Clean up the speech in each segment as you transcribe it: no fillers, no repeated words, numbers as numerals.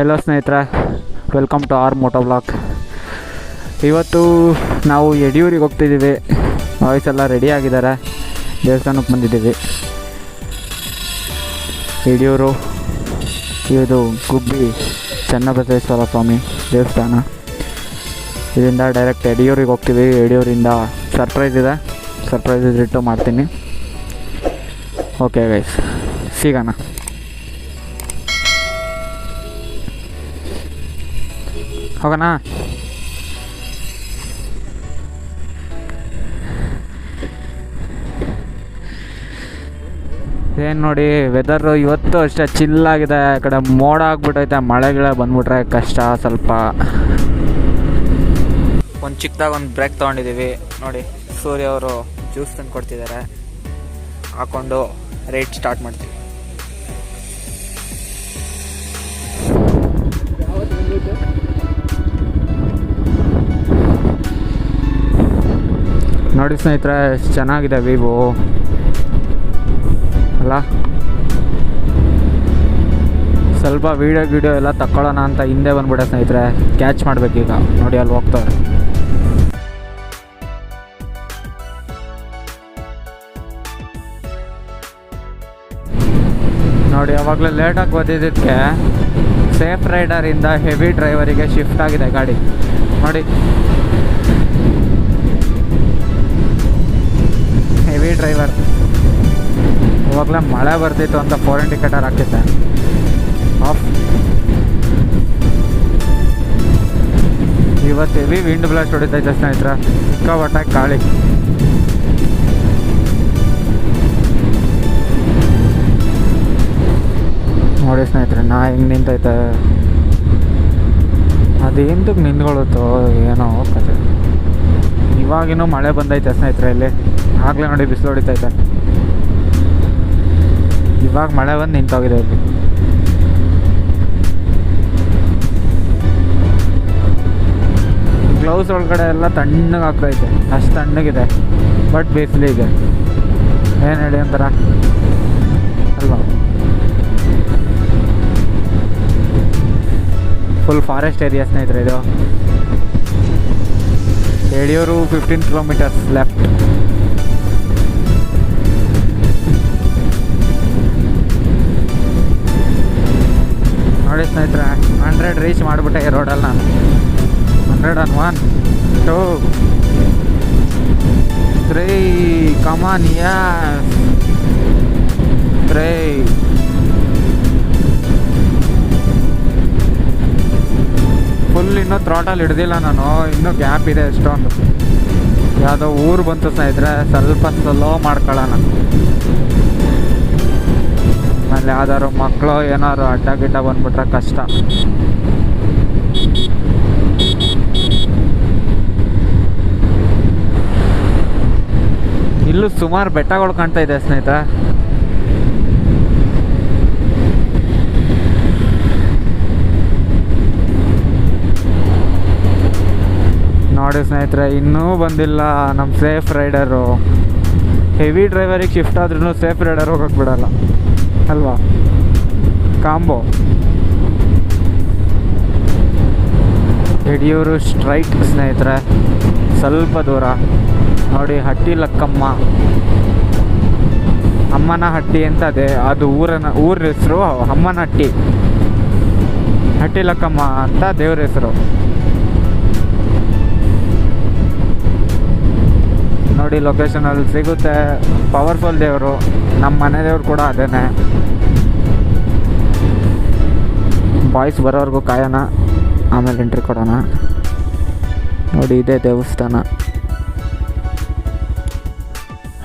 Hello ಸ್ನೇಹಿತರೆ, welcome to our moto blog. ಇವತ್ತು ನಾವು ಯಡಿಯೂರಿಗೆ ಹೋಗ್ತಿದ್ದೀವಿ. ವಾಯ್ಸ್ ಎಲ್ಲ ರೆಡಿ ಆಗಿದ್ದಾರೆ. ದೇವಸ್ಥಾನಕ್ಕೆ ಬಂದಿದ್ದೀವಿ. ಯಡಿಯೂರು, ಇದು ಗುಬ್ಬಿ ಚನ್ನಬಸವೇಶ್ವರ ಸ್ವಾಮಿ ದೇವಸ್ಥಾನ. ಇದರಿಂದ ಡೈರೆಕ್ಟ್ ಯಡಿಯೂರಿಗೆ ಹೋಗ್ತೀವಿ. ಯಡಿಯೂರಿಂದ ಸರ್ಪ್ರೈಸ್ ಇದೆ, ಸರ್ಪ್ರೈಸ್ ಇಟ್ಟು ಮಾಡ್ತೀನಿ. ಓಕೆ ಗೈಸ್, ಸಿಗೋಣ. ಹೋಗೋಣ. ಏನು ನೋಡಿ, ವೆದರು ಇವತ್ತು ಅಷ್ಟೇ ಚಿಲ್ಲಾಗಿದೆ. ಆ ಕಡೆ ಮೋಡ ಆಗ್ಬಿಟ್ಟೈತೆ. ಮಳೆಗಳ ಬಂದ್ಬಿಟ್ರೆ ಕಷ್ಟ ಸ್ವಲ್ಪ. ಒಂದು ಚಿಕ್ಕದಾಗ ಒಂದು ಬ್ರೇಕ್ ತೊಗೊಂಡಿದ್ದೀವಿ ನೋಡಿ. ಸೂರ್ಯ ಅವರು ಜ್ಯೂಸ್ ತಂದು ಕೊಡ್ತಿದ್ದಾರೆ. ಹಾಕ್ಕೊಂಡು ರೈಡ್ ಸ್ಟಾರ್ಟ್ ಮಾಡ್ತೀವಿ. ನೋಡಿ ಸ್ನೇಹಿತರೆ, ಎಷ್ಟು ಚೆನ್ನಾಗಿದೆ ವ್ಯೂ ಅಲ್ಲ. ಸ್ವಲ್ಪ ವೀಡಿಯೋ ಎಲ್ಲ ತಗೊಳ್ಳೋಣ ಅಂತ ಹಿಂದೆ ಬಂದ್ಬಿಟ್ಟೆ ಸ್ನೇಹಿತರೆ. ಕ್ಯಾಚ್ ಮಾಡಬೇಕೀಗ. ನೋಡಿ ಅಲ್ಲಿ ಹೋಗ್ತವ್ರೆ. ನೋಡಿ, ಯಾವಾಗಲೂ ಲೇಟಾಗಿ ಬಂದಿದ್ದಕ್ಕೆ ಸೇಫ್ ರೈಡರಿಂದ ಹೆವಿ ಡ್ರೈವರಿಗೆ ಶಿಫ್ಟ್ ಆಗಿದೆ ಗಾಡಿ. ನೋಡಿ, ಹೆವಿ ಡ್ರೈವರ್. ಇವಾಗಲೇ ಮಳೆ ಬರ್ತಿತ್ತು ಅಂತ ಫೋರ್ ಇಂಡಿಕೇಟರ್ ಹಾಕಿದ್ದೆ ಆಫ್. ಇವತ್ತು ಹೆವಿ ವಿಂಡ್ ಬ್ಲಾಸ್ಟ್ ಹೊಡಿತೈತೆ ಸ್ನೇಹಿತರೆ. ಸಿಕ್ಕಾಪಟ್ಟೆ ಗಾಳಿ. ನೋಡಿ ಸ್ನೇಹಿತರೆ, ನಾ ಹೆಂಗೆ ನಿಂತೈತೆ. ಅದೇಂತಕ್ಕೆ ನಿಂತ್ಕೊಳ್ಳುತ್ತೋ ಏನೋ ಹೋಗ್ತದೆ. ಇವಾಗಿನ್ನೂ ಮಳೆ ಬಂದೈತೆ ಸ್ನೇಹಿತರೆ. ಇಲ್ಲಿ ಆಗಲೇ ನೋಡಿ ಬಿಸಿಲು ಹೊಡಿತೈತೆ. ಇವಾಗ ಮಳೆ ಬಂದು ನಿಂತೋಗಿದೆ ಇಲ್ಲಿ. ಗ್ಲೌಸ್ ಒಳಗಡೆ ಎಲ್ಲ ತಣ್ಣಗೆ ಆಗ್ತೈತೆ. ಅಷ್ಟು ತಣ್ಣಗಿದೆ. ಬಟ್ ಬಿಸಿಲಿದೆ. ಏನು ಹೇಳಿ ಅಂತಾರ ಅಲ್ವಾ. ಫುಲ್ ಫಾರೆಸ್ಟ್ ಏರಿಯಾ ಸ್ನೇಹಿತರೆ ಇದು. Yediyur 15 kilometres left. ನೋಡಿ ಸ್ನೇಹಿತರೆ, 100 ರೀಚ್ ಮಾಡಿಬಿಟ್ಟೆ ಈ ರೋಡಲ್ಲಿ ನಾನು. 101, 2, 3, ಕಮಾನ್, ಯಸ್ 3. ಫುಲ್ ಇನ್ನೂ ಥ್ರಾಟಲ್ ಹಿಡ್ದಿಲ್ಲ ನಾನು. ಇನ್ನೂ ಗ್ಯಾಪ್ ಇದೆ ಎಷ್ಟೊಂದು. ಯಾವುದೋ ಊರು ಬಂತು ಸ್ನೇಹಿತರೆ, ಸ್ವಲ್ಪ ಸ್ಲೋ ಮಾಡ್ಕೊಳ್ಳೋಣ. ಆಮೇಲೆ ಯಾವ್ದಾದ್ರು ಮಕ್ಕಳು ಏನಾದ್ರು ಅಡ್ಡ ಗಿಡ್ಡ ಬಂದ್ಬಿಟ್ರೆ ಕಷ್ಟ. ಇಲ್ಲೂ ಸುಮಾರು ಬೆಟ್ಟಗಳು ಕಾಣ್ತಾ ಇದೆ ಸ್ನೇಹಿತರೆ. ನೋಡಿ ಸ್ನೇಹಿತರೆ, ಇನ್ನೂ ಬಂದಿಲ್ಲ ನಮ್ಮ ಸೇಫ್ ರೈಡರು. ಹೆವಿ ಡ್ರೈವರಿಗೆ ಶಿಫ್ಟ್ ಆದ್ರೂ ಸೇಫ್ ರೈಡರ್ ಹೋಗೋಕೆ ಬಿಡಲ್ಲ ಅಲ್ವಾ. ಕಾಂಬೋ. ಯಡಿಯೂರು ಸ್ಟ್ರೈಟ್ ಸ್ನೇಹಿತರೆ, ಸ್ವಲ್ಪ ದೂರ. ನೋಡಿ, ಹಟ್ಟಿ ಲಕ್ಕಮ್ಮ ಅಮ್ಮನ ಹಟ್ಟಿ ಅಂತ ಅದೇ ಅದು ಊರ ಹೆಸರು. ಅಮ್ಮನ ಹಟ್ಟಿ, ಹಟ್ಟಿ ಲಕ್ಕಮ್ಮ ಅಂತ ದೇವ್ರ ಹೆಸರು. ನೋಡಿ, ಲೊಕೇಶನಲ್ಲಿ ಸಿಗುತ್ತೆ. ಪವರ್ಫುಲ್ ದೇವರು. ನಮ್ಮ ಮನೆ ದೇವ್ರು ಕೂಡ ಅದೇನೆ. ಬಾಯ್ಸ್ ಬರೋವರೆಗೂ ಕಾಯೋಣ, ಆಮೇಲೆ ಎಂಟ್ರಿ ಕೊಡೋಣ. ನೋಡಿ, ಇದೇ ದೇವಸ್ಥಾನ,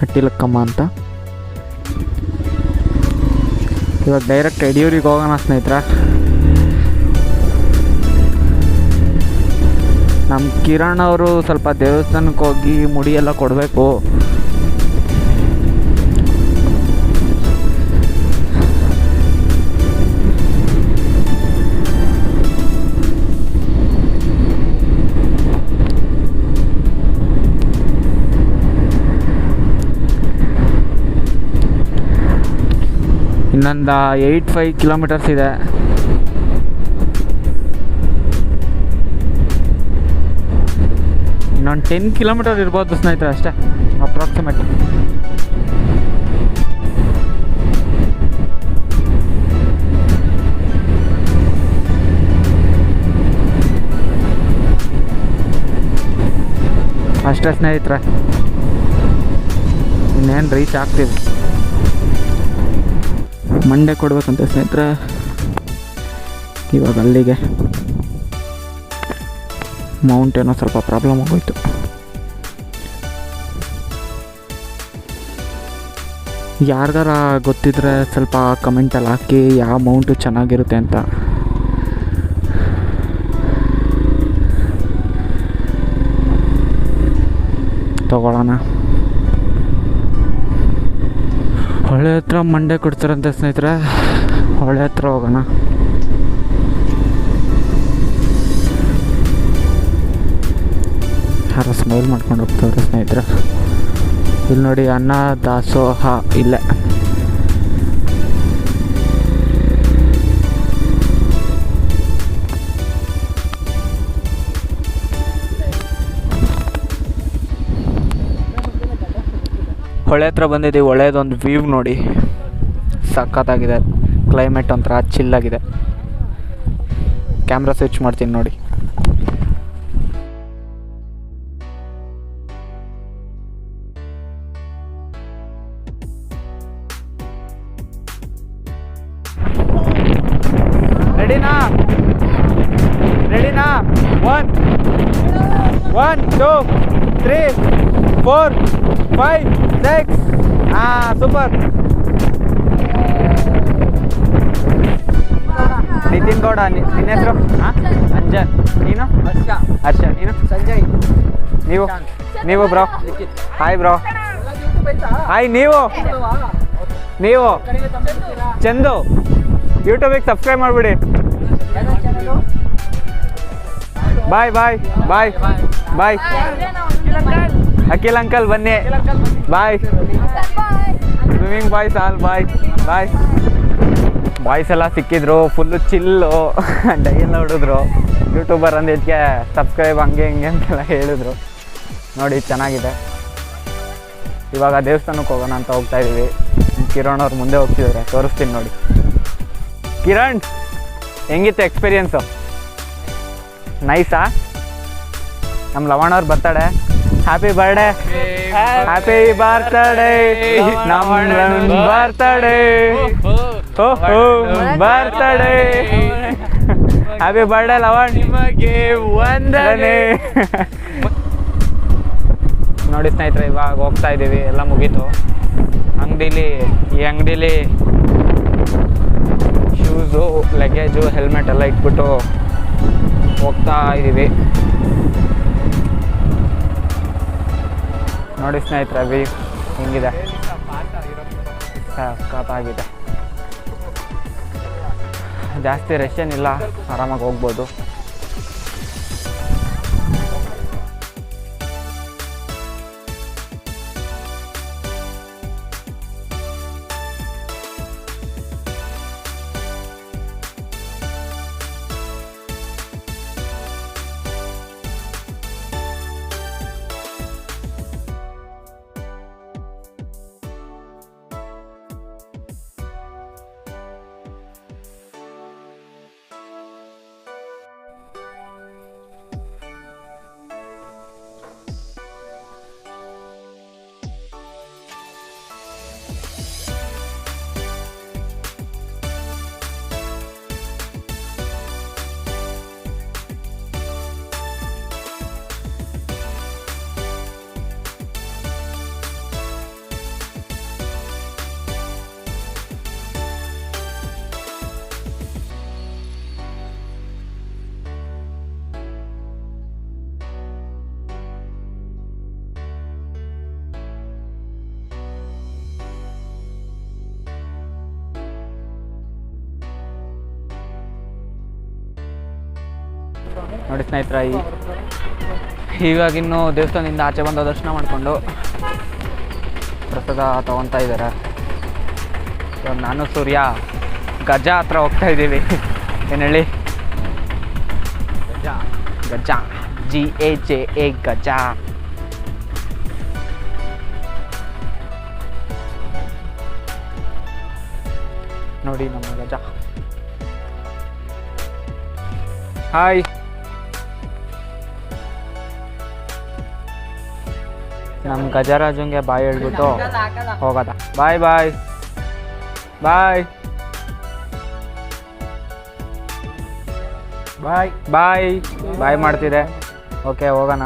ಹಟ್ಟಿಲಕ್ಕಮ್ಮ ಅಂತ. ಇವಾಗ ಡೈರೆಕ್ಟ್ ಯಡಿಯೂರಿಗೆ ಹೋಗೋಣ ಸ್ನೇಹಿತರೆ. ನಮ್ಮ ಕಿರಣ್ ಅವರು ಸ್ವಲ್ಪ ದೇವಸ್ಥಾನಕ್ಕೆ ಹೋಗಿ ಮುಡಿ ಎಲ್ಲ ಕೊಡಬೇಕು. ಇನ್ನೊಂದು 8-5 ಕಿಲೋಮೀಟರ್ಸ್ ಇದೆ. ಇನ್ನೊಂದು 10 ಕಿಲೋಮೀಟರ್ ಇರ್ಬೋದು ಸ್ನೇಹಿತರೆ ಅಷ್ಟೇ, ಅಪ್ರಾಕ್ಸಿಮೇಟ್. ಅಷ್ಟೇ ಸ್ನೇಹಿತರೆ, ಇನ್ನೇನು ರೀಚ್ ಆಗ್ತೀವಿ. ಮಂಡೆ ಕೊಡ್ಬೇಕಂತೆ ಸ್ನೇಹಿತರೆ ಇವಾಗ ಅಲ್ಲಿಗೆ. ಮೌಂಟ್ ಏನೋ ಸ್ವಲ್ಪ ಪ್ರಾಬ್ಲಮ್ ಆಗೋಯ್ತು. ಯಾರಿಗಾರ ಗೊತ್ತಿದ್ರೆ ಸ್ವಲ್ಪ ಕಮೆಂಟಲ್ಲಿ ಹಾಕಿ ಯಾವ ಮೌಂಟು ಚೆನ್ನಾಗಿರುತ್ತೆ ಅಂತ. ತಗೊಳ್ಳೋಣ. ಹೊಳೆ ಹತ್ರ ಮಂಡೆ ಕೊಡ್ತಾರಂತೆ ಸ್ನೇಹಿತರೆ, ಹೊಳೆ ಹತ್ರ ಹೋಗೋಣ. ಯಾರೋ ಸ್ಮೈಲ್ ಮಾಡ್ಕೊಂಡು ಹೋಗ್ತವ್ರೆ ಸ್ನೇಹಿತರೆ. ಇಲ್ಲಿ ನೋಡಿ, ಅನ್ನ ದಾಸೋಹ ಇಲ್ಲೇ. ಹೊಳೆ ಹತ್ರ ಬಂದಿದ್ದೀವಿ. ಹೊಳೆದೊಂದು ವ್ಯೂ ನೋಡಿ, ಸಖತ್ತಾಗಿದೆ. ಕ್ಲೈಮೇಟ್ ಒಂಥರ ಚಿಲ್ಲಾಗಿದೆ. ಕ್ಯಾಮ್ರಾ ಸ್ವಿಚ್ ಮಾಡ್ತೀನಿ ನೋಡಿ. ರೆಡಿನಾ? 1 2 3 4 5 6. ಸೂಪರ್. ನಿತಿನ್ ಗೌಡ. ನಿನ್ನ ಹೆಸರು? ಅಂಜನ್. ನೀನು? ಹರ್ಷ. ನೀನು? ಸಂಜಯ್. ನೀವು ಬ್ರೋ? Hi bro. ಹಾಯ್. ನೀವು ಚಂದು. ಯೂಟ್ಯೂಬಿಗೆ ಸಬ್ಸ್ಕ್ರೈಬ್ ಮಾಡಿಬಿಡಿ. ಬಾಯ್ ಬಾಯ್ ಬಾಯ್ ಬಾಯ್. ಅಖಿಲ್ ಅಂಕಲ್ ಬನ್ನಿ. ಬಾಯ್. ಸ್ವಿಮ್ಮಿಂಗ್ ಬಾಯ್ಸ್ ಆಲ್ ಬಾಯ್ ಬಾಯ್. ಬಾಯ್ಸ್ ಎಲ್ಲ ಸಿಕ್ಕಿದ್ರು, ಫುಲ್ಲು ಚಿಲ್ಲು. ಡೈಯೆಲ್ಲ ಹೊಡಿದ್ರು. ಯೂಟ್ಯೂಬರ್ ಅಂದಿದ್ದಕ್ಕೆ ಸಬ್ಸ್ಕ್ರೈಬ್ ಹಂಗೆ ಹಿಂಗೆ ಅಂತೆಲ್ಲ ಹೇಳಿದ್ರು. ನೋಡಿ ಚೆನ್ನಾಗಿದೆ. ಇವಾಗ ದೇವಸ್ಥಾನಕ್ಕೆ ಹೋಗೋಣ ಅಂತ ಹೋಗ್ತಾ ಇದ್ದೀವಿ. ಕಿರಣ್ ಅವ್ರು ಮುಂದೆ ಹೋಗ್ತಿದ್ದಾರೆ, ತೋರಿಸ್ತೀನಿ ನೋಡಿ. ಕಿರಣ್, ಹೆಂಗಿತ್ತು ಎಕ್ಸ್ಪೀರಿಯನ್ಸು? ನೈಸಾ? ನಮ್ಮ ಲವಣ ಅವ್ರು ಬರ್ತಾಳೆ. Happy birthday. Happy birthday. ನಮ್ಮ birthday. Birthday. Happy birthday Lavan. ನಿಮಗೆ ವಂದನೆ. ನೋಡಿ ಸ್ನೇಹಿತರೆ, ಇವಾಗ ಹೋಗ್ತಾ ಇದ್ದೀವಿ. ಎಲ್ಲ ಮುಗೀತು. ಈ ಅಂಗಡೀಲಿ ಶೂಸು, ಲಗೇಜು, ಹೆಲ್ಮೆಟ್ ಎಲ್ಲ ಇಟ್ಬಿಟ್ಟು ಹೋಗ್ತಾ ಇದ್ದೀವಿ. ನೋಡಿ ಸ್ನೇಹಿತರೆ, ವ್ಯೂ ಹಿಂಗಿದೆ, ಸಖತ್ತಾಗಿದೆ. ಜಾಸ್ತಿ ರಶ್ ಏನಿಲ್ಲ, ಆರಾಮಾಗಿ ಹೋಗ್ಬೋದು. ನೋಡಿ ಸ್ನೇಹಿತರೆ, ಇವಾಗಿನ್ನೂ ದೇವಸ್ಥಾನದಿಂದ ಆಚೆ ಬಂದು ದರ್ಶನ ಮಾಡಿಕೊಂಡು ಪ್ರಸಾದ ತೊಗೊತಾ ಇದ್ದಾರೆ. ನಾನು ಸೂರ್ಯ ಗಜ ಹತ್ರ ಹೋಗ್ತಾ ಇದ್ದೀವಿ. ಏನು ಹೇಳಿ? ಗಜ GAJA ಗಜ. ನೋಡಿ ನಮ್ಮ ಗಜ. ಹಾಯ್. ನಮ್ಮ ಗಜರಾಜಂಗೆ ಬಾಯ್ ಹೇಳ್ಬಿಟ್ಟು ಹೋಗೋದ. ಬಾಯ್ ಬಾಯ್ ಬಾಯ್ ಬಾಯ್ ಬಾಯ್ ಬಾಯ್ ಮಾಡ್ತಿದೆ. ಓಕೆ ಹೋಗೋಣ.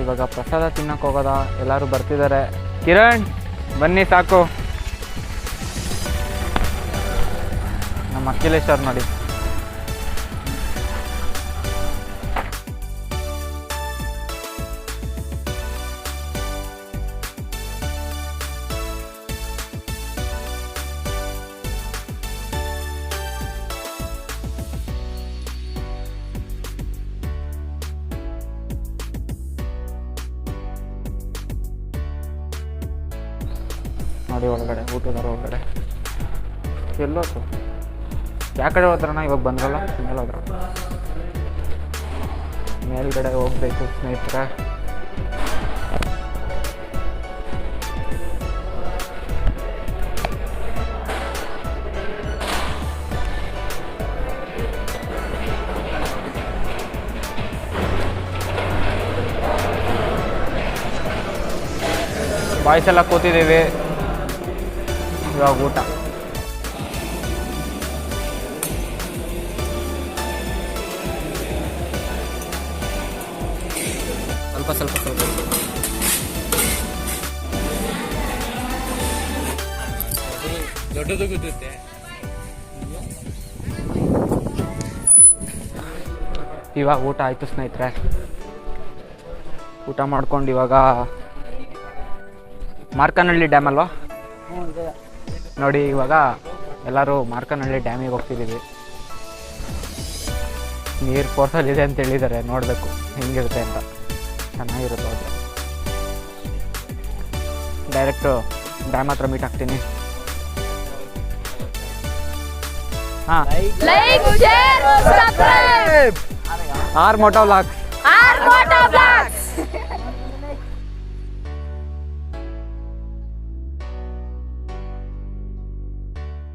ಇವಾಗ ಪ್ರಸಾದ ತಿನ್ನಕ್ಕೆ ಹೋಗೋದ. ಎಲ್ಲರೂ ಬರ್ತಿದ್ದಾರೆ. ಕಿರಣ್ ಬನ್ನಿ ಸಾಕು. ನಮ್ಮ ಅಖಿಲೇಶ್ವರ್ ನೋಡಿ. ನೋಡಿ ಒಳಗಡೆ ಊಟದಾರ ಒಳಗಡೆ ಎಲ್ಲೋತು. ಯಾವ ಕಡೆ ಹೋದ್ರಣ್ಣ? ಇವಾಗ ಬಂದ್ರಲ್ಲ ಮೇಲೆ ಹೋದ್ರ. ಮೇಲ್ಗಡೆ ಹೋಗ್ಬೇಕು ಸ್ನೇಹಿತರೆ. ಬಾಯ್ಸ್ ಎಲ್ಲ ಕೂತಿದ್ದೀವಿ. ಇವಾಗ ಊಟ. ಸ್ವಲ್ಪ ದೊಡ್ಡದು ಗೊತ್ತುತ್ತೆ. ಇವಾಗ ಊಟ ಆಯಿತು ಸ್ನೇಹಿತರೆ. ಊಟ ಮಾಡ್ಕೊಂಡು ಇವಾಗ ಮಾರ್ಕನಹಳ್ಳಿ ಡ್ಯಾಮ್ ಅಲ್ವಾ ನೋಡಿ. ಇವಾಗ ಎಲ್ಲರೂ ಮಾರ್ಕನಹಳ್ಳಿ ಡ್ಯಾಮಿಗೆ ಹೋಗ್ತಿದ್ದೀವಿ. ನೀರು ಫೋರ್ಸಲ್ಲಿದೆ ಅಂತ ಹೇಳಿದ್ದಾರೆ. ನೋಡಬೇಕು ಹೆಂಗಿರುತ್ತೆ ಅಂತ. ಚೆನ್ನಾಗಿರುತ್ತೆ. ಹೋದರೆ ಡೈರೆಕ್ಟು ಡ್ಯಾಮ್ ಹತ್ರ ಮೀಟ್ ಆಗ್ತೀನಿ. ಹಾಂ, ಆರ್ ಮೋಟೋ ವ್ಲಾಗ್ಸ್.